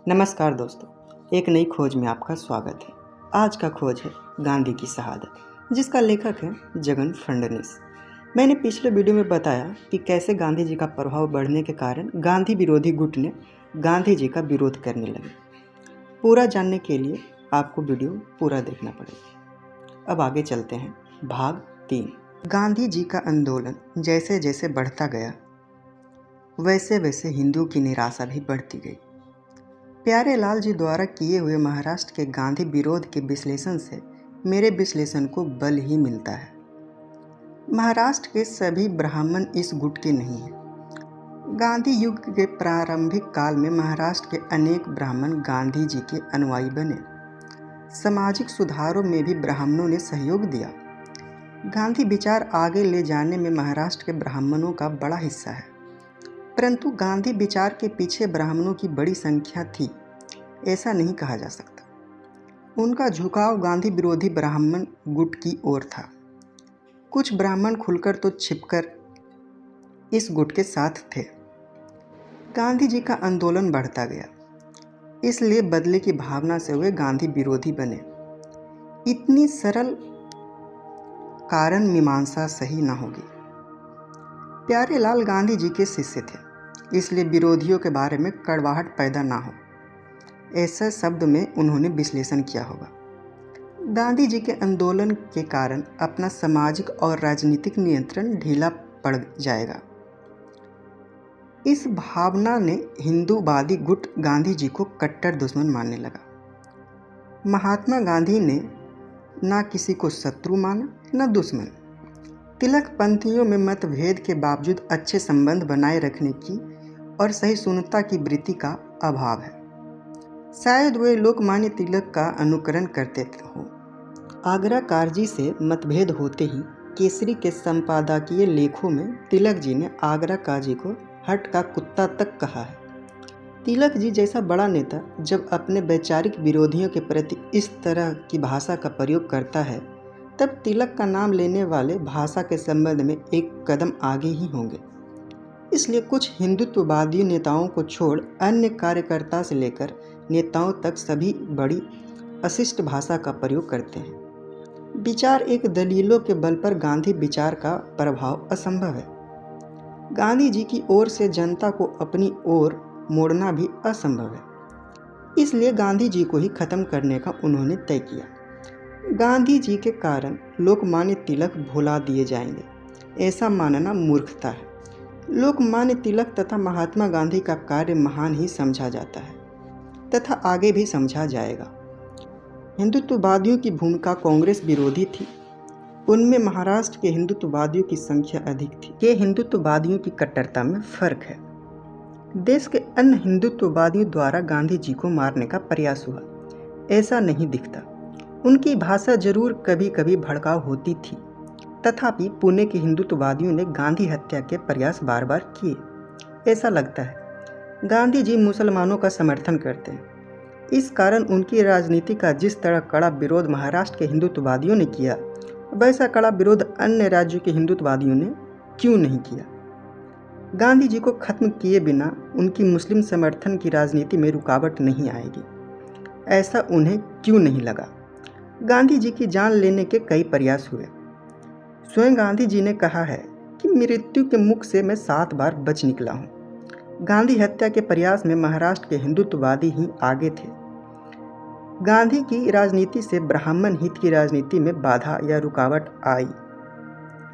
नमस्कार दोस्तों, एक नई खोज में आपका स्वागत है। आज का खोज है गांधी की शहादत, जिसका लेखक है जगन फडणवीस। मैंने पिछले वीडियो में बताया कि कैसे गांधी जी का प्रभाव बढ़ने के कारण गांधी विरोधी गुट ने गांधी जी का विरोध करने लगे। पूरा जानने के लिए आपको वीडियो पूरा देखना पड़ेगा। अब आगे चलते हैं। भाग 3। गांधी जी का आंदोलन जैसे जैसे बढ़ता गया, वैसे वैसे हिंदुओं की निराशा भी बढ़ती गई। प्यारे लाल जी द्वारा किए हुए महाराष्ट्र के गांधी विरोध के विश्लेषण से मेरे विश्लेषण को बल ही मिलता है। महाराष्ट्र के सभी ब्राह्मण इस गुट के नहीं हैं। गांधी युग के प्रारंभिक काल में महाराष्ट्र के अनेक ब्राह्मण गांधी जी के अनुयायी बने। सामाजिक सुधारों में भी ब्राह्मणों ने सहयोग दिया। गांधी विचार आगे ले जाने में महाराष्ट्र के ब्राह्मणों का बड़ा हिस्सा है, परंतु गांधी विचार के पीछे ब्राह्मणों की बड़ी संख्या थी, ऐसा नहीं कहा जा सकता। उनका झुकाव गांधी विरोधी ब्राह्मण गुट की ओर था। कुछ ब्राह्मण खुलकर तो छिपकर इस गुट के साथ थे। गांधी जी का आंदोलन बढ़ता गया, इसलिए बदले की भावना से वे गांधी विरोधी बने। इतनी सरल कारण मीमांसा सही न होगी। प्यारे लाल गांधी जी के शिष्य थे, इसलिए विरोधियों के बारे में कड़वाहट पैदा ना हो, ऐसा शब्द में उन्होंने विश्लेषण किया होगा। गांधी जी के आंदोलन के कारण अपना सामाजिक और राजनीतिक नियंत्रण ढीला पड़ जाएगा। इस भावना ने हिंदूवादी गुट गांधी जी को कट्टर दुश्मन मानने लगा। महात्मा गांधी ने ना किसी को शत्रु माना न दुश्मन। तिलक पंथियों में मतभेद के बावजूद अच्छे संबंध बनाए रखने की और सहिष्णुता की वृत्ति का अभाव है। शायद वे लोकमान्य तिलक का अनुकरण करते हो। आगरा काजी से मतभेद होते ही केसरी के संपादकीय लेखों में तिलक जी ने आगरा काजी को हट का कुत्ता तक कहा है। तिलक जी जैसा बड़ा नेता जब अपने वैचारिक विरोधियों के प्रति इस तरह की भाषा का प्रयोग करता है, तब तिलक का नाम लेने वाले भाषा के संबंध में एक कदम आगे ही होंगे। इसलिए कुछ हिंदुत्ववादी नेताओं को छोड़ अन्य कार्यकर्ता से लेकर नेताओं तक सभी बड़ी अशिष्ट भाषा का प्रयोग करते हैं। विचार एक दलीलों के बल पर गांधी विचार का प्रभाव असंभव है। गांधी जी की ओर से जनता को अपनी ओर मोड़ना भी असंभव है। इसलिए गांधी जी को ही खत्म करने का उन्होंने तय किया। गांधी जी के कारण लोकमान्य तिलक भुला दिए जाएंगे, ऐसा मानना मूर्खता है। लोकमान्य तिलक तथा महात्मा गांधी का कार्य महान ही समझा जाता है तथा आगे भी समझा जाएगा। हिंदुत्ववादियों की भूमिका कांग्रेस विरोधी थी। उनमें महाराष्ट्र के हिंदुत्ववादियों की संख्या अधिक थी। ये हिंदुत्ववादियों की कट्टरता में फर्क है। देश के अन्य हिंदुत्ववादियों द्वारा गांधी जी को मारने का प्रयास हुआ, ऐसा नहीं दिखता। उनकी भाषा जरूर कभी कभी भड़काऊ होती थी, तथापि पुणे के हिंदुत्ववादियों ने गांधी हत्या के प्रयास बार बार किए। ऐसा लगता है गांधी जी मुसलमानों का समर्थन करते हैं। इस कारण उनकी राजनीति का जिस तरह कड़ा विरोध महाराष्ट्र के हिंदुत्ववादियों ने किया, वैसा कड़ा विरोध अन्य राज्यों के हिंदुत्ववादियों ने क्यों नहीं किया। गांधी जी को खत्म किए बिना उनकी मुस्लिम समर्थन की राजनीति में रुकावट नहीं आएगी, ऐसा उन्हें क्यों नहीं लगा। गांधी जी की जान लेने के कई प्रयास हुए। स्वयं गांधी जी ने कहा है कि मृत्यु के मुख से मैं 7 बार बच निकला हूँ। गांधी हत्या के प्रयास में महाराष्ट्र के हिंदुत्ववादी ही आगे थे। गांधी की राजनीति से ब्राह्मण हित की राजनीति में बाधा या रुकावट आई।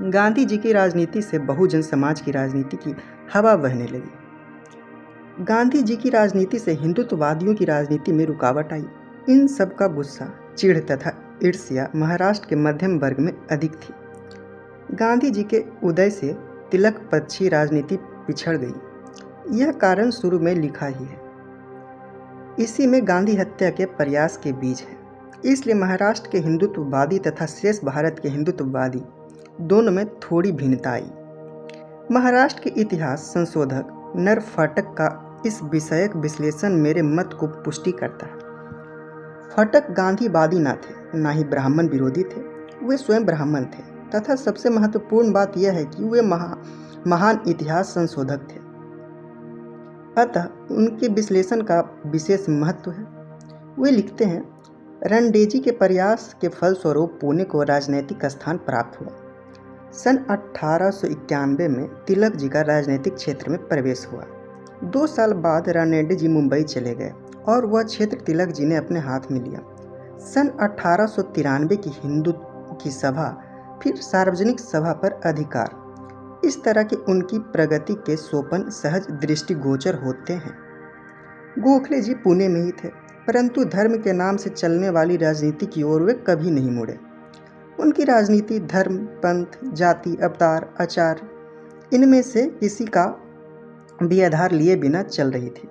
गांधी जी की राजनीति से बहुजन समाज की राजनीति की हवा बहने लगी। गांधी जी की राजनीति से हिंदुत्ववादियों की राजनीति में रुकावट आई। इन सब का गुस्सा, चिढ़ तथा ईर्ष्या महाराष्ट्र के मध्यम वर्ग में अधिक थी। गांधी जी के उदय से तिलक पक्षी राजनीति पिछड़ गई। यह कारण शुरू में लिखा ही है। इसी में गांधी हत्या के प्रयास के बीज है। इसलिए महाराष्ट्र के हिंदुत्ववादी तथा शेष भारत के हिंदुत्ववादी दोनों में थोड़ी भिन्नता आई। महाराष्ट्र के इतिहास संशोधक नर फाटक का इस विषयक विश्लेषण मेरे मत को पुष्टि करता है। फाटक गांधीवादी न थे, न ही ब्राह्मण विरोधी थे। वे स्वयं ब्राह्मण थे तथा सबसे महत्वपूर्ण बात यह है कि वे महान इतिहास संशोधक थे। अतः उनके विश्लेषण का विशेष महत्व है। वे लिखते हैं, रणडेजी के प्रयास के फलस्वरूप पुणे को राजनीतिक स्थान प्राप्त हुआ। सन 1891 में तिलक जी का राजनीतिक क्षेत्र में प्रवेश हुआ। 2 साल बाद रणडेजी जी मुंबई चले गए और वह क्षेत्र तिलक जी ने अपने हाथ में लिया। सन 1893 की हिंदू की सभा, फिर सार्वजनिक सभा पर अधिकार, इस तरह की उनकी प्रगति के सोपान सहज दृष्टिगोचर होते हैं। गोखले जी पुणे में ही थे, परंतु धर्म के नाम से चलने वाली राजनीति की ओर वे कभी नहीं मुड़े। उनकी राजनीति धर्म, पंथ, जाति, अवतार, आचार, इनमें से किसी का भी आधार लिए बिना चल रही थी।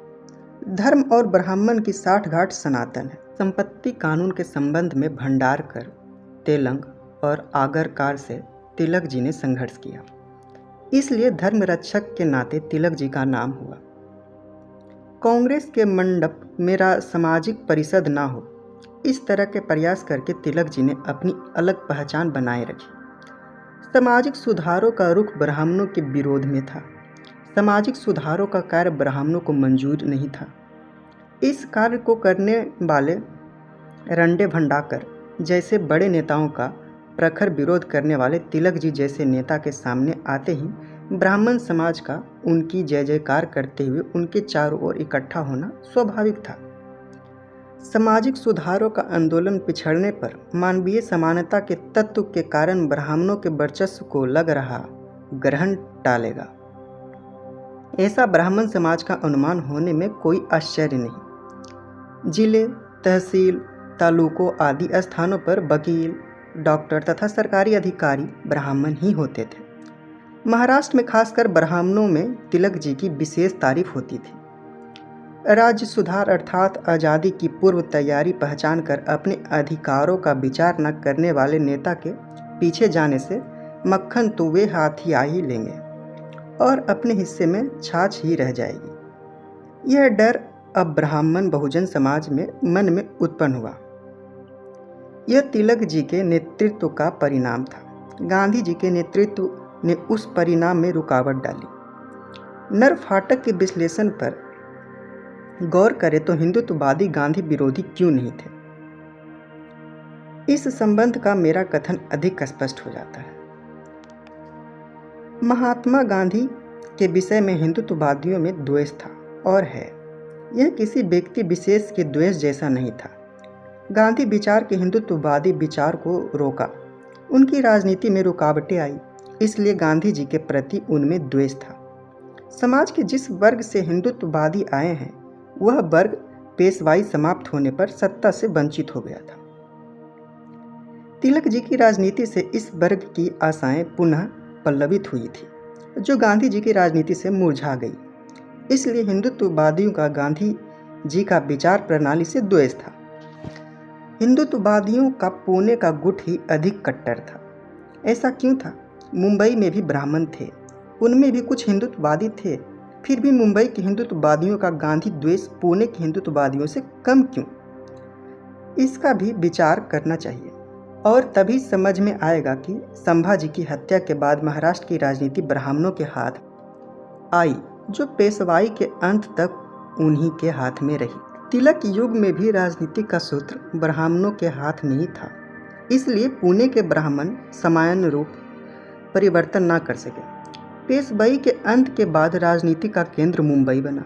धर्म और ब्राह्मण की साठगांठ सनातन है। संपत्ति कानून के संबंध में भंडारकर, तेलंग और आगरकर से तिलक जी ने संघर्ष किया, इसलिए धर्म रक्षक के नाते तिलक जी का नाम हुआ। कांग्रेस के मंडप मेरा सामाजिक परिषद ना हो, इस तरह के प्रयास करके तिलक जी ने अपनी अलग पहचान बनाए रखी। सामाजिक सुधारों का रुख ब्राह्मणों के विरोध में था। सामाजिक सुधारों का कार्य ब्राह्मणों को मंजूर नहीं था। इस कार्य को करने वाले रंडे भंडाकर जैसे बड़े नेताओं का प्रखर विरोध करने वाले तिलक जी जैसे नेता के सामने आते ही ब्राह्मण समाज का उनकी जय जयकार करते हुए उनके चारों ओर इकट्ठा होना स्वाभाविक था। सामाजिक सुधारों का आंदोलन पिछड़ने पर मानवीय समानता के तत्व के कारण ब्राह्मणों के वर्चस्व को लग रहा ग्रहण टालेगा, ऐसा ब्राह्मण समाज का अनुमान होने में कोई आश्चर्य नहीं। जिले, तहसील, तालुकों आदि स्थानों पर वकील, डॉक्टर तथा सरकारी अधिकारी ब्राह्मण ही होते थे। महाराष्ट्र में खासकर ब्राह्मणों में तिलक जी की विशेष तारीफ होती थी। राज्य सुधार अर्थात आज़ादी की पूर्व तैयारी पहचान कर अपने अधिकारों का विचार न करने वाले नेता के पीछे जाने से मक्खन तो वे हाथ ही आ ही लेंगे और अपने हिस्से में छाछ ही रह जाएगी। यह डर अब ब्राह्मण बहुजन समाज में मन में उत्पन्न हुआ। यह तिलक जी के नेतृत्व का परिणाम था। गांधी जी के नेतृत्व ने उस परिणाम में रुकावट डाली। नर फाटक के विश्लेषण पर गौर करें तो हिंदुत्ववादी गांधी विरोधी क्यों नहीं थे? इस संबंध का मेरा कथन अधिक स्पष्ट हो जाता है। महात्मा गांधी के विषय में हिंदुत्ववादियों में द्वेष था और है। यह किसी व्यक्ति विशेष के द्वेष जैसा नहीं था। गांधी विचार के हिंदुत्ववादी विचार को रोका, उनकी राजनीति में रुकावटें आई, इसलिए गांधी जी के प्रति उनमें द्वेष था। समाज के जिस वर्ग से हिंदुत्ववादी आए हैं वह वर्ग पेशवाई समाप्त होने पर सत्ता से वंचित हो गया था। तिलक जी की राजनीति से इस वर्ग की आशाएं पुनः पल्लवित हुई थी, जो गांधी जी की राजनीति से मुरझा गई। इसलिए हिंदुत्ववादियों का गांधी जी का विचार प्रणाली से द्वेष था। हिंदुत्ववादियों का पुणे का गुट ही अधिक कट्टर था। ऐसा क्यों था? मुंबई में भी ब्राह्मण थे, उनमें भी कुछ हिंदुत्ववादी थे, फिर भी मुंबई के हिंदुत्ववादियों का गांधी द्वेष पुणे के हिंदुत्ववादियों से कम क्यों? इसका भी विचार करना चाहिए और तभी समझ में आएगा कि संभाजी की हत्या के बाद महाराष्ट्र की राजनीति ब्राह्मणों के हाथ आई, जो पेशवाई के अंत तक उन्हीं के हाथ में रही। तिलक युग में भी राजनीति का सूत्र ब्राह्मणों के हाथ में ही था, इसलिए पुणे के ब्राह्मण समान रूप परिवर्तन न कर सके। पेशवाई के अंत के बाद राजनीति का केंद्र मुंबई बना।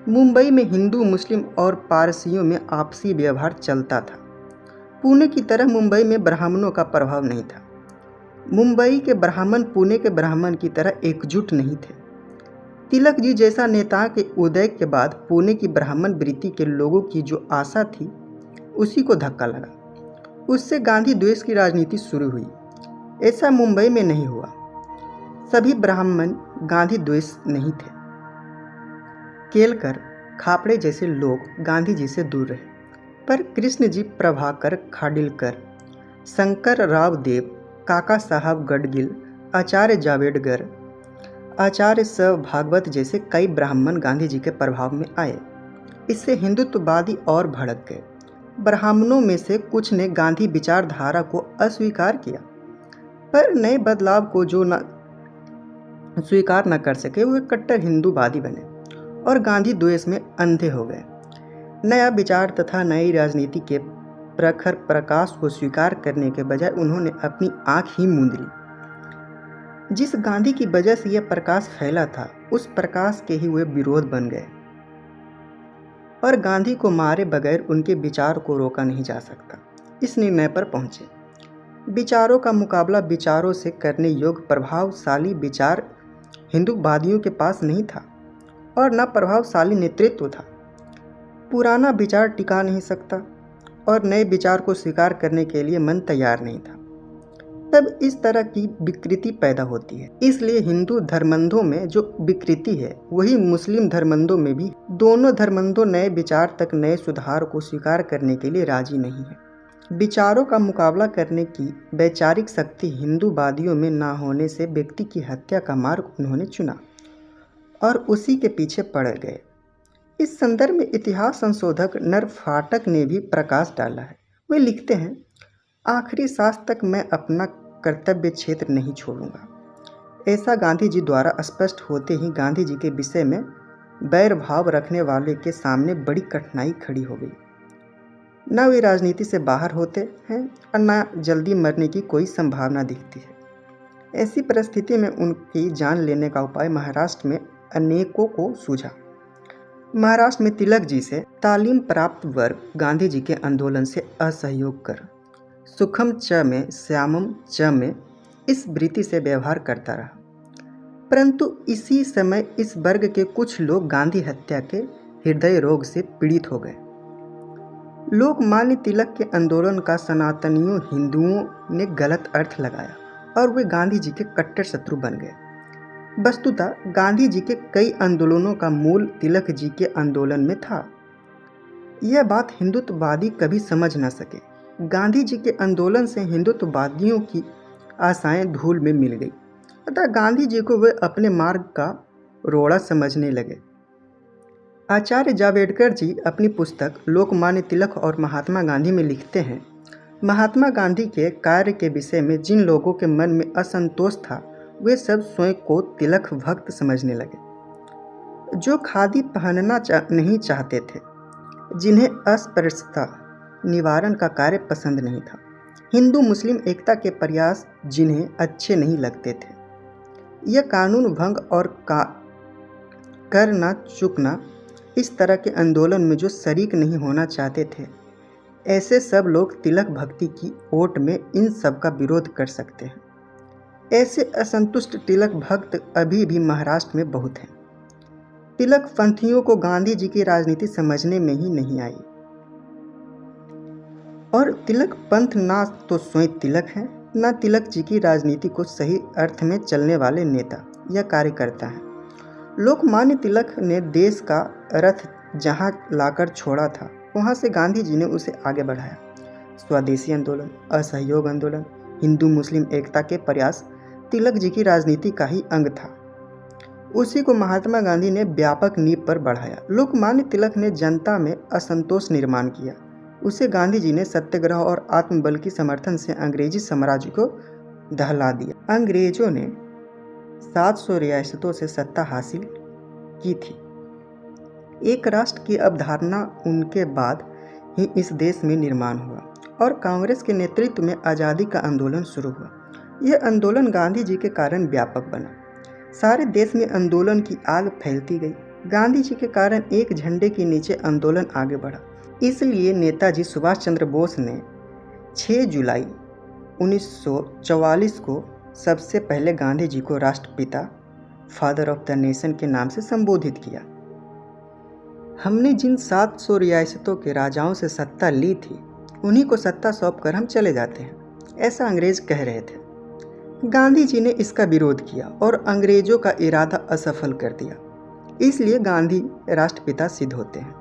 मुंबई में हिंदू, मुस्लिम और पारसियों में आपसी व्यवहार चलता था। पुणे की तरह मुंबई में ब्राह्मणों का प्रभाव नहीं था। मुंबई के ब्राह्मण पुणे के ब्राह्मण की तरह एकजुट नहीं थे। तिलक जी जैसा नेता के उदय के बाद पुणे की ब्राह्मण वृत्ति के लोगों की जो आशा थी उसी को धक्का लगा। उससे गांधी द्वेष की राजनीति शुरू हुई। ऐसा मुंबई में नहीं हुआ। सभी ब्राह्मण गांधी द्वेष नहीं थे। केलकर, खापड़े जैसे लोग गांधी जी से दूर रहे, पर कृष्ण जी प्रभाकर खाडिलकर, शंकर राव देव, काका साहब गडगिल, आचार्य जावेडकर, आचार्य स भागवत जैसे कई ब्राह्मण गांधी जी के प्रभाव में आए। इससे हिंदुत्ववादी और भड़क गए। ब्राह्मणों में से कुछ ने गांधी विचारधारा को अस्वीकार किया, पर नए बदलाव को जो न स्वीकार न कर सके वे कट्टर हिंदूवादी बने और गांधी द्वेष में अंधे हो गए। नया विचार तथा नई राजनीति के प्रखर प्रकाश को स्वीकार करने के बजाय उन्होंने अपनी आंख ही मूंद ली। जिस गांधी की वजह से यह प्रकाश फैला था, उस प्रकाश के ही वे विरोध बन गए और गांधी को मारे बगैर उनके विचार को रोका नहीं जा सकता। इस निर्णय पर पहुंचे। विचारों का मुकाबला विचारों से करने योग्य प्रभावशाली विचार हिंदूवादियों के पास नहीं था और न प्रभावशाली नेतृत्व था। पुराना विचार टिका नहीं सकता और नए विचार को स्वीकार करने के लिए मन तैयार नहीं था। तब इस तरह की विकृति पैदा होती है। इसलिए हिंदू धर्मंधों में जो विकृति है वही मुस्लिम धर्मंधों में भी। दोनों धर्मंधों नए विचार तक नए सुधार को स्वीकार करने के लिए राजी नहीं है। विचारों का मुकाबला करने की वैचारिक शक्ति हिंदूवादियों में न होने से व्यक्ति की हत्या का मार्ग उन्होंने चुना और उसी के पीछे पड़ गए। इस संदर्भ में इतिहास संशोधक नर फाटक ने भी प्रकाश डाला है। वे लिखते हैं, आखिरी सांस तक मैं अपना कर्तव्य क्षेत्र नहीं छोड़ूंगा। ऐसा गांधी जी द्वारा स्पष्ट होते ही गांधी जी के विषय में बैर भाव रखने वाले के सामने बड़ी कठिनाई खड़ी हो गई। न वे राजनीति से बाहर होते हैं और न जल्दी मरने की कोई संभावना दिखती है। ऐसी परिस्थिति में उनकी जान लेने का उपाय महाराष्ट्र में अनेकों को सूझा। महाराष्ट्र में तिलक जी से तालीम प्राप्त वर्ग गांधी जी के आंदोलन से असहयोग कर सुखम च में श्यामम च में इस वृत्ति से व्यवहार करता रहा। परंतु इसी समय इस वर्ग के कुछ लोग गांधी हत्या के हृदय रोग से पीड़ित हो गए। लोकमान्य तिलक के आंदोलन का सनातनियों हिंदुओं ने गलत अर्थ लगाया और वे गांधी जी के कट्टर शत्रु बन गए। वस्तुतः गांधी जी के कई आंदोलनों का मूल तिलक जी के आंदोलन में था। यह बात हिंदुत्ववादी कभी समझ न सके। गांधी जी के आंदोलन से हिंदुत्ववादियों की आशाएं धूल में मिल गई, अतः गांधी जी को वे अपने मार्ग का रोड़ा समझने लगे। आचार्य जावड़ेकर जी अपनी पुस्तक लोकमान्य तिलक और महात्मा गांधी में लिखते हैं, महात्मा गांधी के कार्य के विषय में जिन लोगों के मन में असंतोष था वे सब स्वयं को तिलक भक्त समझने लगे। जो खादी पहनना नहीं चाहते थे, जिन्हें अस्पृश्यता निवारण का कार्य पसंद नहीं था, हिंदू मुस्लिम एकता के प्रयास जिन्हें अच्छे नहीं लगते थे, यह कानून भंग और करना चुकना, इस तरह के आंदोलन में जो शरीक नहीं होना चाहते थे, ऐसे सब लोग तिलक भक्ति की ओट में इन सब का विरोध कर सकते हैं। ऐसे असंतुष्ट तिलक भक्त अभी भी महाराष्ट्र में बहुत हैं। तिलक पंथियों को गांधी जी की राजनीति समझने में ही नहीं आई और तिलक पंथ ना तो स्वयं तिलक है, न तिलक जी की राजनीति को सही अर्थ में चलने वाले नेता या कार्यकर्ता हैं। लोकमान्य तिलक ने देश का रथ जहां लाकर छोड़ा था, वहां से गांधी जी ने उसे आगे बढ़ाया। स्वदेशी आंदोलन, असहयोग आंदोलन, हिंदू मुस्लिम एकता के प्रयास तिलक जी की राजनीति का ही अंग था। उसी को महात्मा गांधी ने व्यापक नींव पर बढ़ाया। लोकमान्य तिलक ने जनता में असंतोष निर्माण किया। उसे गांधी जी ने सत्याग्रह और आत्मबल की समर्थन से अंग्रेजी साम्राज्य को दहला दिया। अंग्रेजों ने 700 रियासतों से सत्ता हासिल की थी। एक राष्ट्र की अवधारणा उनके बाद ही इस देश में निर्माण हुआ और कांग्रेस के नेतृत्व में आज़ादी का आंदोलन शुरू हुआ। यह आंदोलन गांधी जी के कारण व्यापक बना। सारे देश में आंदोलन की आग फैलती गई। गांधी जी के कारण एक झंडे के नीचे आंदोलन आगे बढ़ा। इसलिए नेताजी सुभाष चंद्र बोस ने 6 जुलाई 1944 को सबसे पहले गांधी जी को राष्ट्रपिता, फादर ऑफ द नेशन के नाम से संबोधित किया। हमने जिन 700 रियासतों के राजाओं से सत्ता ली थी, उन्हीं को सत्ता सौंपकर हम चले जाते हैं, ऐसा अंग्रेज कह रहे थे। गांधी जी ने इसका विरोध किया और अंग्रेजों का इरादा असफल कर दिया। इसलिए गांधी राष्ट्रपिता सिद्ध होते हैं।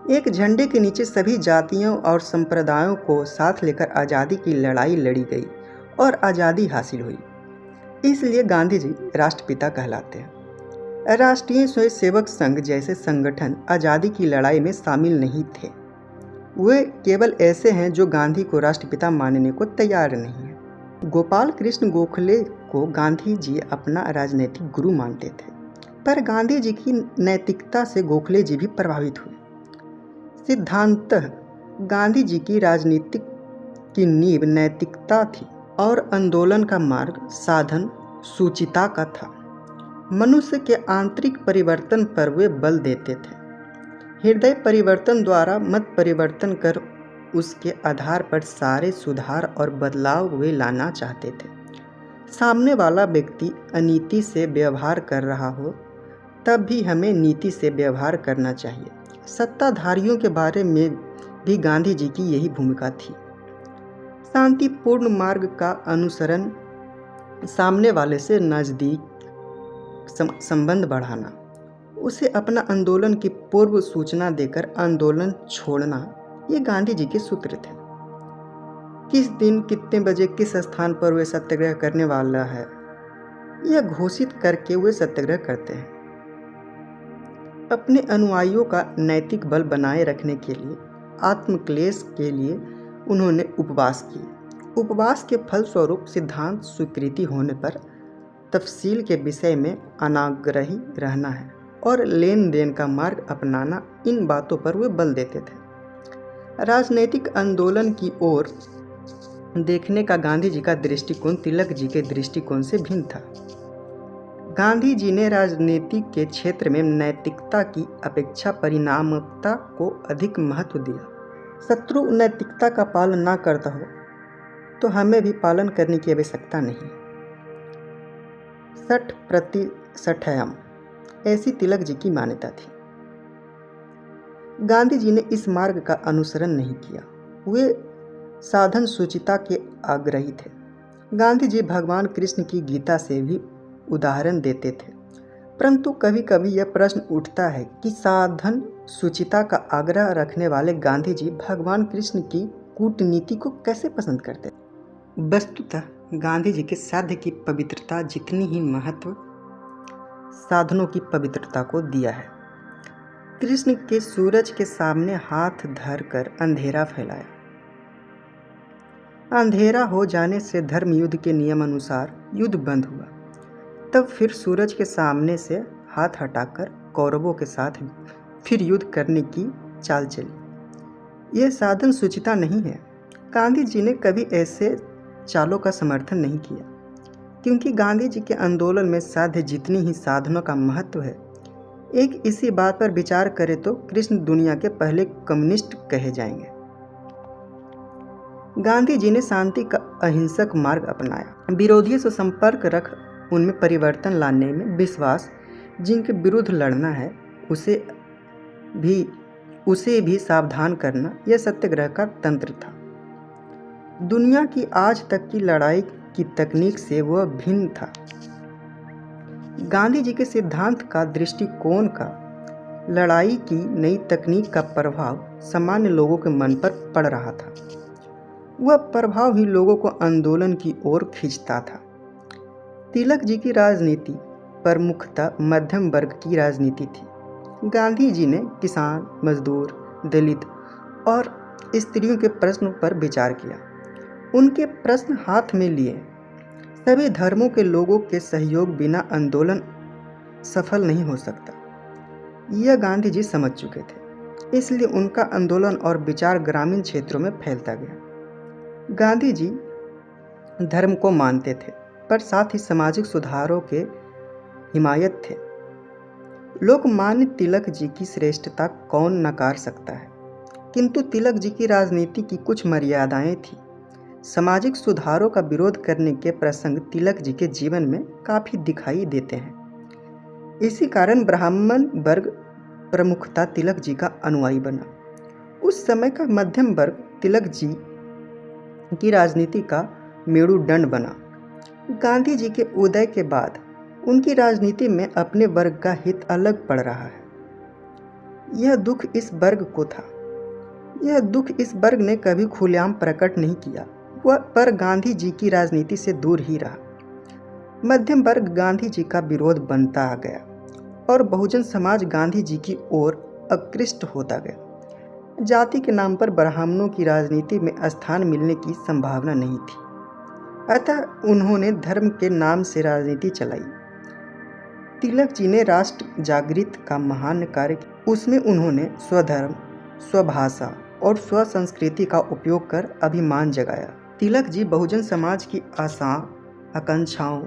एक झंडे के नीचे सभी जातियों और संप्रदायों को साथ लेकर आज़ादी की लड़ाई लड़ी गई और आज़ादी हासिल हुई। इसलिए गांधी जी राष्ट्रपिता कहलाते हैं। राष्ट्रीय स्वयंसेवक संघ जैसे संगठन आज़ादी की लड़ाई में शामिल नहीं थे। वे केवल ऐसे हैं जो गांधी को राष्ट्रपिता मानने को तैयार नहीं हैं। गोपाल कृष्ण गोखले को गांधी जी अपना राजनीतिक गुरु मानते थे, पर गांधी जी की नैतिकता से गोखले जी भी प्रभावित हुए। सिद्धांततः गांधी जी की राजनीतिक की नींव नैतिकता थी और आंदोलन का मार्ग साधन सुचिता का था। मनुष्य के आंतरिक परिवर्तन पर वे बल देते थे। हृदय परिवर्तन द्वारा मत परिवर्तन कर उसके आधार पर सारे सुधार और बदलाव वे लाना चाहते थे। सामने वाला व्यक्ति अनीति से व्यवहार कर रहा हो तब भी हमें नीति से व्यवहार करना चाहिए। सत्ताधारियों के बारे में भी गांधी जी की यही भूमिका थी। शांतिपूर्ण मार्ग का अनुसरण, सामने वाले से नज़दीक संबंध बढ़ाना, उसे अपना आंदोलन की पूर्व सूचना देकर आंदोलन छोड़ना, ये गांधी जी के सूत्र थे। किस दिन कितने बजे किस स्थान पर वे सत्याग्रह करने वाला है यह घोषित करके वे सत्याग्रह करते हैं। अपने अनुयायियों का नैतिक बल बनाए रखने के लिए आत्मक्लेश के लिए उन्होंने उपवास किए। उपवास के फलस्वरूप सिद्धांत स्वीकृति होने पर तफसील के विषय में अनाग्रही रहना है और लेन देन का मार्ग अपनाना, इन बातों पर वे बल देते थे। राजनीतिक आंदोलन की ओर देखने का गांधी जी का दृष्टिकोण तिलक जी के दृष्टिकोण से भिन्न था। गांधी जी ने राजनीति के क्षेत्र में नैतिकता की अपेक्षा परिणामकता को अधिक महत्व दिया। शत्रु नैतिकता का पालन ना करता हो तो हमें भी पालन करने की आवश्यकता नहीं। 60% ऐसी तिलक जी की मान्यता थी। गांधी जी ने इस मार्ग का अनुसरण नहीं किया। वे साधन सुचिता के आग्रही थे। गांधी जी भगवान कृष्ण की गीता से भी उदाहरण देते थे, परंतु कभी कभी यह प्रश्न उठता है कि साधन सुचिता का आग्रह रखने वाले गांधी जी भगवान कृष्ण की कूटनीति को कैसे पसंद करते थे। वस्तुतः गांधी जी के साध्य की पवित्रता जितनी ही महत्व साधनों की पवित्रता को दिया है। कृष्ण के सूरज के सामने हाथ धरकर अंधेरा फैलाया। अंधेरा हो जाने से धर्म युद्ध के नियम अनुसार युद्ध बंद हुआ। तब फिर सूरज के सामने से हाथ हटाकर कौरवों के साथ फिर युद्ध करने की चाल चली। यह साधन सुचिता नहीं है। गांधी जी ने कभी ऐसे चालों का समर्थन नहीं किया, क्योंकि गांधी जी के आंदोलन में साध्य जितनी ही साधनों का महत्व है। एक इसी बात पर विचार करें तो कृष्ण दुनिया के पहले कम्युनिस्ट कहे जाएंगे। गांधी जी ने शांति का अहिंसक मार्ग अपनाया। विरोधियों से संपर्क रख उनमें परिवर्तन लाने में विश्वास, जिनके विरुद्ध लड़ना है उसे भी सावधान करना, यह सत्याग्रह का तंत्र था। दुनिया की आज तक की लड़ाई की तकनीक से वह भिन्न था। गांधी जी के सिद्धांत का, दृष्टिकोण का, लड़ाई की नई तकनीक का प्रभाव सामान्य लोगों के मन पर पड़ रहा था। वह प्रभाव ही लोगों को आंदोलन की ओर खींचता था। तिलक जी की राजनीति प्रमुखतः मध्यम वर्ग की राजनीति थी। गांधी जी ने किसान, मजदूर, दलित और स्त्रियों के प्रश्नों पर विचार किया। उनके प्रश्न हाथ में लिए। सभी धर्मों के लोगों के सहयोग बिना आंदोलन सफल नहीं हो सकता, यह गांधी जी समझ चुके थे। इसलिए उनका आंदोलन और विचार ग्रामीण क्षेत्रों में फैलता गया। गांधी जी धर्म को मानते थे, पर साथ ही सामाजिक सुधारों के हिमायत थे। लोकमान्य तिलक जी की श्रेष्ठता कौन नकार सकता है, किंतु तिलक जी की राजनीति की कुछ मर्यादाएं थी। सामाजिक सुधारों का विरोध करने के प्रसंग तिलक जी के जीवन में काफी दिखाई देते हैं। इसी कारण ब्राह्मण वर्ग प्रमुखता तिलक जी का अनुयायी बना। उस समय का मध्यम वर्ग तिलक जी की राजनीति का मेरुदंड बना। गांधी जी के उदय के बाद उनकी राजनीति में अपने वर्ग का हित अलग पड़ रहा है। यह दुख इस वर्ग को था। यह दुख इस वर्ग ने कभी खुलेआम प्रकट नहीं किया, वह पर गांधी जी की राजनीति से दूर ही रहा। मध्यम वर्ग गांधी जी का विरोध बनता आ गया और बहुजन समाज गांधी जी की ओर आकृष्ट होता गया। जाति के नाम पर ब्राह्मणों की राजनीति में स्थान मिलने की संभावना नहीं थी, अतः उन्होंने धर्म के नाम से राजनीति चलाई। तिलक जी ने राष्ट्र जागृति का महान कार्य किया। उसमें उन्होंने स्वधर्म, स्वभाषा और स्वसंस्कृति का उपयोग कर अभिमान जगाया। तिलक जी बहुजन समाज की आशाओं, आकांक्षाओं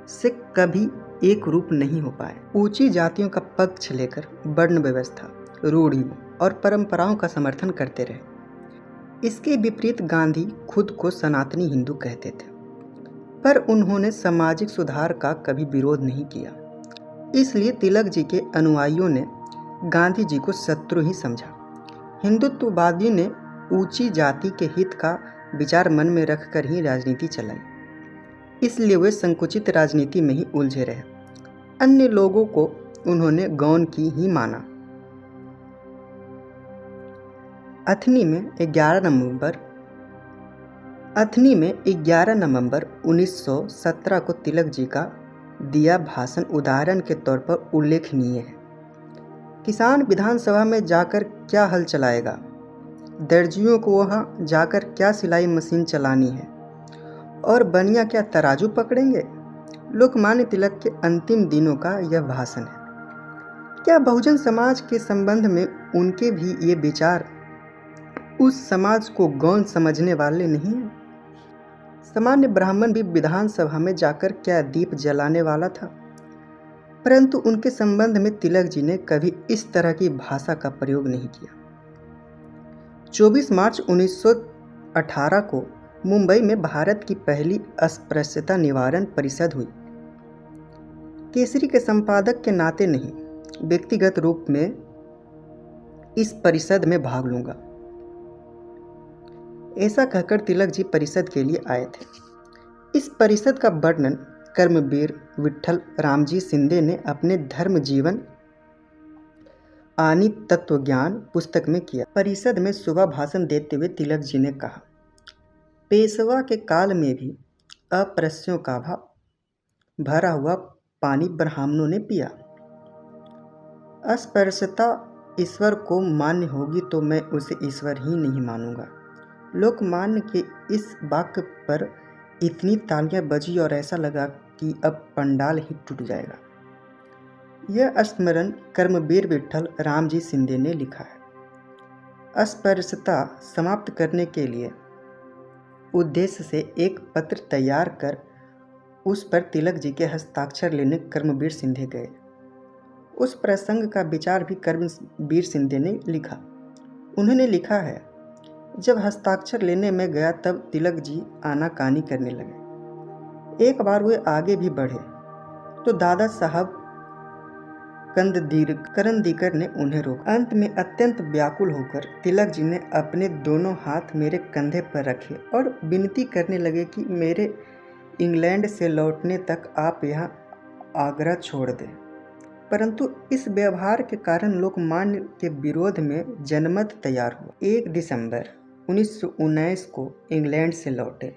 से कभी एक रूप नहीं हो पाए। ऊंची जातियों का पक्ष लेकर वर्ण व्यवस्था, रूढ़ियों और परंपराओं का समर्थन करते रहे। इसके विपरीत गांधी खुद को सनातनी हिंदू कहते थे, पर उन्होंने सामाजिक सुधार का कभी विरोध नहीं किया। इसलिए तिलक जी के अनुयायियों ने गांधी जी को शत्रु ही समझा। हिंदुत्ववादी ने ऊंची जाति के हित का विचार मन में रखकर ही राजनीति चलाई, इसलिए वे संकुचित राजनीति में ही उलझे रहे। अन्य लोगों को उन्होंने गौण की ही माना। अथनी में 11 नवंबर 1917 को तिलक जी का दिया भाषण उदाहरण के तौर पर उल्लेखनीय है। किसान विधानसभा में जाकर क्या हल चलाएगा, दर्जियों को वहां जाकर क्या सिलाई मशीन चलानी है, और बनिया क्या तराजू पकड़ेंगे। लोकमान्य तिलक के अंतिम दिनों का यह भाषण है। क्या बहुजन समाज के संबंध में उनके भी ये विचार उस समाज को गौण समझने वाले नहीं हैं? सामान्य ब्राह्मण भी विधानसभा में जाकर क्या दीप जलाने वाला था? परंतु उनके संबंध में तिलक जी ने कभी इस तरह की भाषा का प्रयोग नहीं किया। 24 मार्च 1918 को मुंबई में भारत की पहली अस्पृश्यता निवारण परिषद हुई। केसरी के संपादक के नाते नहीं, व्यक्तिगत रूप में इस परिषद में भाग लूंगा, ऐसा कहकर तिलक जी परिषद के लिए आए थे। इस परिषद का वर्णन कर्मवीर विट्ठल रामजी शिंदे ने अपने धर्म जीवन आनी तत्वज्ञान पुस्तक में किया। परिषद में सुबह भाषण देते हुए तिलक जी ने कहा, पेशवा के काल में भी अस्पृश्यों का भरा हुआ पानी ब्राह्मणों ने पिया। अस्पृश्यता ईश्वर को मान्य होगी तो मैं उसे ईश्वर ही नहीं मानूंगा। लोकमान्य के इस वाक्य पर इतनी तालियां बजी और ऐसा लगा कि अब पंडाल ही टूट जाएगा। यह स्मरण कर्मवीर विट्ठल रामजी शिंदे ने लिखा है। अस्पृश्यता समाप्त करने के लिए उद्देश्य से एक पत्र तैयार कर उस पर तिलक जी के हस्ताक्षर लेने कर्मवीर शिंदे गए। उस प्रसंग का विचार भी कर्मवीर शिंदे ने लिखा। उन्होंने लिखा है, जब हस्ताक्षर लेने में गया तब तिलक जी आनाकानी करने लगे। एक बार वे आगे भी बढ़े तो दादा साहब करंदीकर ने उन्हें रोका। अंत में अत्यंत व्याकुल होकर तिलक जी ने अपने दोनों हाथ मेरे कंधे पर रखे और विनती करने लगे कि मेरे इंग्लैंड से लौटने तक आप यहाँ आगरा छोड़ दें। परंतु इस व्यवहार के कारण लोकमान्य के विरोध में जनमत तैयार हुआ। 1 दिसंबर 1919 को इंग्लैंड से लौटे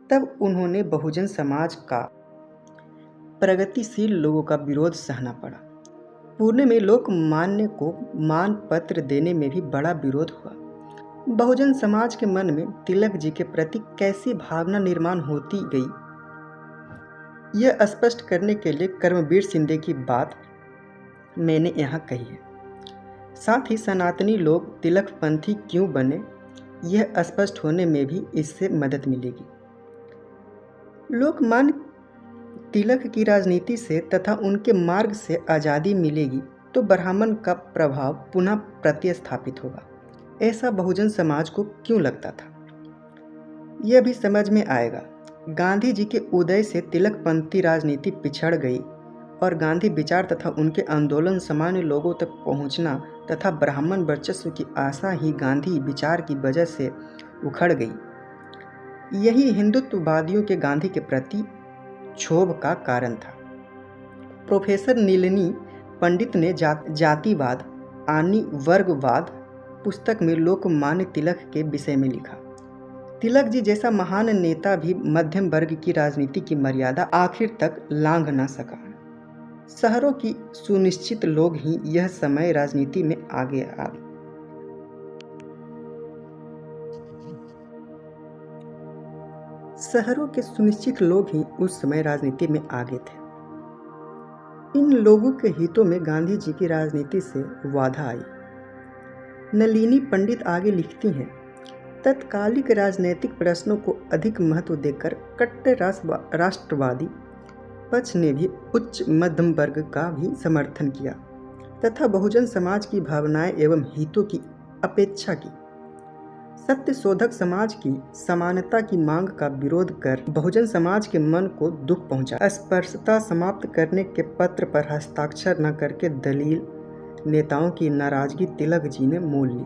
तब उन्होंने बहुजन समाज का प्रगतिशील लोगों का विरोध सहना पड़ा। पुणे में लोकमान्य को मान पत्र देने में भी बड़ा विरोध हुआ। बहुजन समाज के मन में तिलक जी के प्रति कैसी भावना निर्माण होती गई, यह स्पष्ट करने के लिए कर्मवीर शिंदे की बात मैंने यहाँ कही है। साथ ही सनातनी लोग तिलकपंथी क्यों बने, यह स्पष्ट होने में भी इससे मदद मिलेगी। लोकमान्य तिलक की राजनीति से तथा उनके मार्ग से आज़ादी मिलेगी तो ब्राह्मण का प्रभाव पुनः प्रतिस्थापित होगा, ऐसा बहुजन समाज को क्यों लगता था, यह भी समझ में आएगा। गांधी जी के उदय से तिलकपंथी राजनीति पिछड़ गई और गांधी विचार तथा उनके आंदोलन सामान्य लोगों तक पहुंचना तथा ब्राह्मण वर्चस्व की आशा ही गांधी विचार की वजह से उखड़ गई। यही हिंदुत्ववादियों के गांधी के प्रति क्षोभ का कारण था। प्रोफेसर नीलनी पंडित ने जातिवाद आनी वर्गवाद पुस्तक में लोकमान्य तिलक के विषय में लिखा। तिलक जी जैसा महान नेता भी मध्यम वर्ग की राजनीति की मर्यादा आखिर तक लांघ न सका। शहरों की सुनिश्चित लोग ही यह समय राजनीति में आगे आ गए। शहरों के सुनिश्चित लोग ही उस समय राजनीति में आगे थे। इन लोगों के हितों में गांधी जी की राजनीति से बाधा आई। नलिनी पंडित आगे लिखती हैं, तत्कालिक राजनीतिक प्रश्नों को अधिक महत्व देकर कट्टर राष्ट्रवादी पक्ष ने भी उच्च मध्यम वर्ग का भी समर्थन किया तथा बहुजन समाज की भावनाएं एवं हितों की अपेक्षा की। सत्य शोधक समाज की समानता की मांग का विरोध कर बहुजन समाज के मन को दुख पहुंचा। अस्पृश्यता समाप्त करने के पत्र पर हस्ताक्षर न करके दलित नेताओं की नाराजगी तिलक जी ने मोल ली।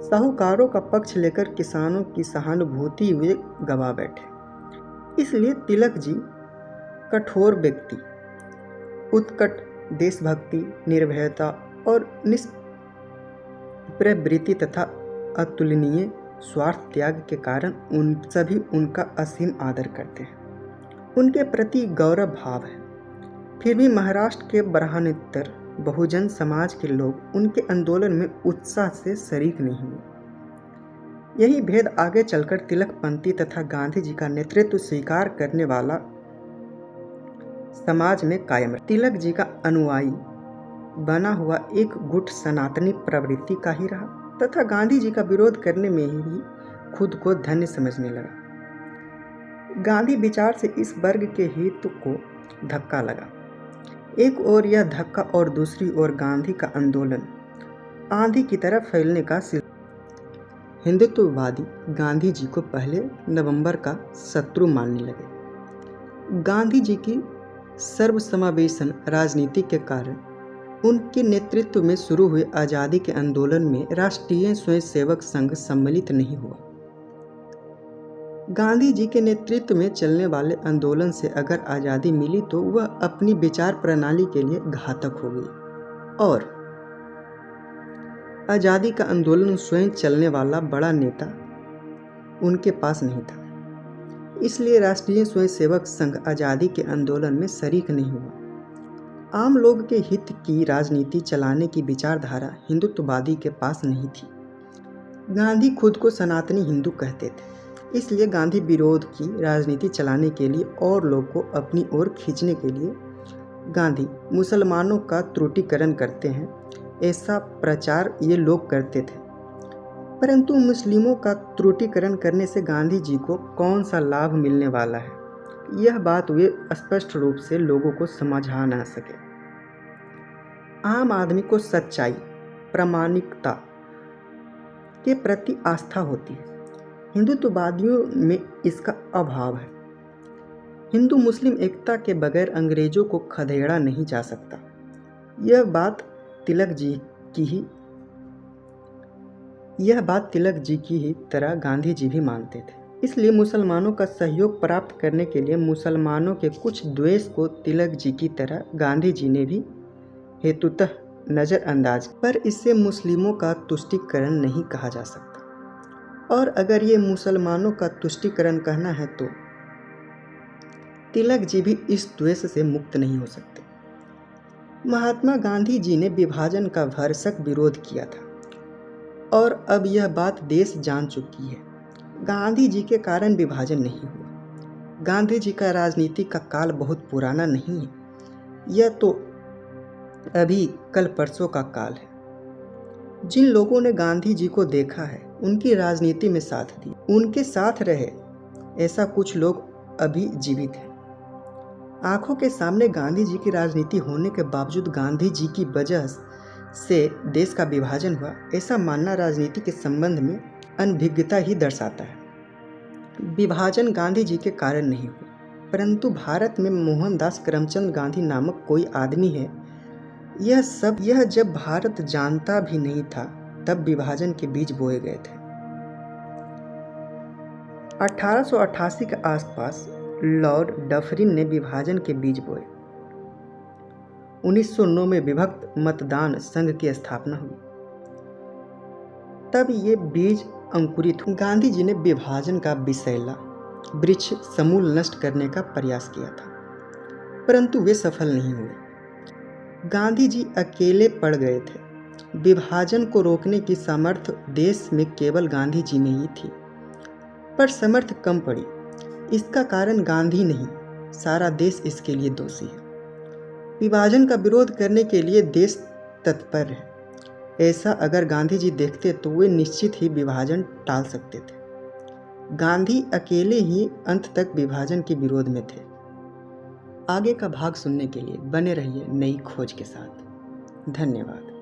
साहूकारों का पक्ष लेकर किसानों की सहानुभूति वे गवा बैठे। इसलिए तिलक जी कठोर व्यक्ति, उत्कट देशभक्ति, निर्भयता और निष्प्रवृत्ति तथा अतुलनीय स्वार्थ त्याग के कारण उनका असीम आदर करते हैं, उनके प्रति गौरव भाव है। फिर भी महाराष्ट्र के ब्राह्मणेतर बहुजन समाज के लोग उनके आंदोलन में उत्साह से शरीक नहीं हुए। यही भेद आगे चलकर तिलकपंथी तथा गांधी जी का नेतृत्व स्वीकार करने वाला समाज में कायम रहा। तिलक जी का अनुयायी बना हुआ एक गुट सनातनी प्रवृत्ति का ही रहा तथा गांधी जी का विरोध करने में ही खुद को धन्य समझने लगा। गांधी विचार से इस वर्ग के हित को धक्का लगा। एक ओर यह धक्का और दूसरी ओर गांधी का आंदोलन आंधी की तरह फैलने का सिलसिला। हिंदुत्ववादी गांधी जी को पहले नवंबर का शत्रु मानने लगे। गांधी जी की सर्वसमावेशन राजनीति के कारण उनके नेतृत्व में शुरू हुए आज़ादी के आंदोलन में राष्ट्रीय स्वयंसेवक संघ सम्मिलित नहीं हुआ। गांधी जी के नेतृत्व में चलने वाले आंदोलन से अगर आज़ादी मिली तो वह अपनी विचार प्रणाली के लिए घातक हो गई और आज़ादी का आंदोलन स्वयं चलने वाला बड़ा नेता उनके पास नहीं था। इसलिए राष्ट्रीय स्वयंसेवक संघ आज़ादी के आंदोलन में शरीक नहीं हुआ। आम लोग के हित की राजनीति चलाने की विचारधारा हिंदुत्ववादी के पास नहीं थी। गांधी खुद को सनातनी हिंदू कहते थे, इसलिए गांधी विरोध की राजनीति चलाने के लिए और लोग को अपनी ओर खींचने के लिए गांधी मुसलमानों का त्रुटिकरण करते हैं, ऐसा प्रचार ये लोग करते थे। परंतु मुस्लिमों का त्रुटिकरण करने से गांधी जी को कौन सा लाभ मिलने वाला है, यह बात वे स्पष्ट रूप से लोगों को समझा न सके। आम आदमी को सच्चाई, प्रामाणिकता के प्रति आस्था होती है, हिंदुत्ववादियों में इसका अभाव है। हिंदू मुस्लिम एकता के बगैर अंग्रेजों को खदेड़ा नहीं जा सकता। यह बात तिलक जी की ही तरह गांधी जी भी मानते थे। इसलिए मुसलमानों का सहयोग प्राप्त करने के लिए मुसलमानों के कुछ द्वेष को तिलक जी की तरह गांधी जी ने भी हेतुतः नज़रअंदाज, पर इससे मुस्लिमों का तुष्टीकरण नहीं कहा जा सकता। और अगर ये मुसलमानों का तुष्टीकरण कहना है तो तिलक जी भी इस द्वेष से मुक्त नहीं हो सकते। महात्मा गांधी जी ने विभाजन का भरसक विरोध किया था और अब यह बात देश जान चुकी है। गांधी जी के कारण विभाजन नहीं हुआ। गांधी जी का राजनीति का काल बहुत पुराना नहीं है, यह तो अभी कल परसों का काल है। जिन लोगों ने गांधी जी को देखा है, उनकी राजनीति में साथ दी, उनके साथ रहे, ऐसा कुछ लोग अभी जीवित हैं। आंखों के सामने गांधी जी की राजनीति होने के बावजूद गांधी जी की वजह से देश का विभाजन हुआ, ऐसा मानना राजनीति के संबंध में अनभिज्ञता ही दर्शाता है। विभाजन गांधी जी के कारण नहीं हुआ, परंतु भारत में मोहनदास करमचंद गांधी नामक कोई आदमी है। यह जब भारत जानता भी नहीं था तब विभाजन के बीज बोए गए थे। 1888 के आसपास लॉर्ड डफरिन ने विभाजन के बीज बोए। 1909 में विभक्त मतदान संघ की स्थापना हुई, तब ये बीज अंकुरित हुए। गांधी जी ने विभाजन का विषैला वृक्ष समूल नष्ट करने का प्रयास किया था, परंतु वे सफल नहीं हुए। गांधी जी अकेले पड़ गए थे। विभाजन को रोकने की सामर्थ्य देश में केवल गांधी जी में ही थी, पर सामर्थ्य कम पड़ी। इसका कारण गांधी नहीं, सारा देश इसके लिए दोषी है। विभाजन का विरोध करने के लिए देश तत्पर है। ऐसा अगर गांधी जी देखते तो वे निश्चित ही विभाजन टाल सकते थे। गांधी अकेले ही अंत तक विभाजन के विरोध में थे। आगे का भाग सुनने के लिए बने रहिए नई खोज के साथ। धन्यवाद।